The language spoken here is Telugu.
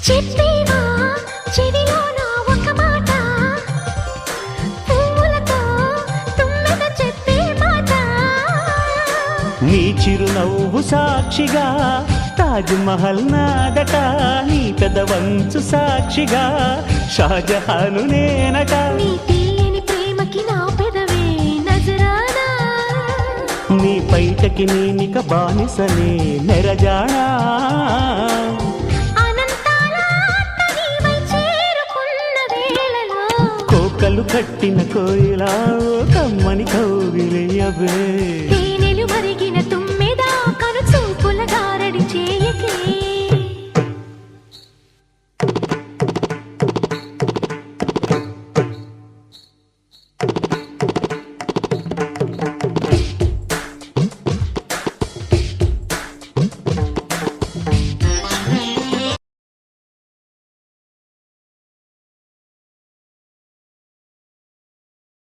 చెప్పేవా చెవిలోన ఒక మాట, పువ్వులతో తుమ్మెద చెప్పే మాట. నీ చిరునవ్వు సాక్షిగా తాజ్ మహల్ నాదట, నీ పెదవంచు సాక్షిగా షాజహాను నేనట. నీ తీయని ప్రేమకి నా పెదవే నజరానా, నీ పైటకి నేనిక బానిసనే నెరజాడా. అనంతాల ఆత్మ నీవై చేరుకున్న వేళలో కోకలు కట్టిన కోయిలా కమ్మని కౌగిలియవే.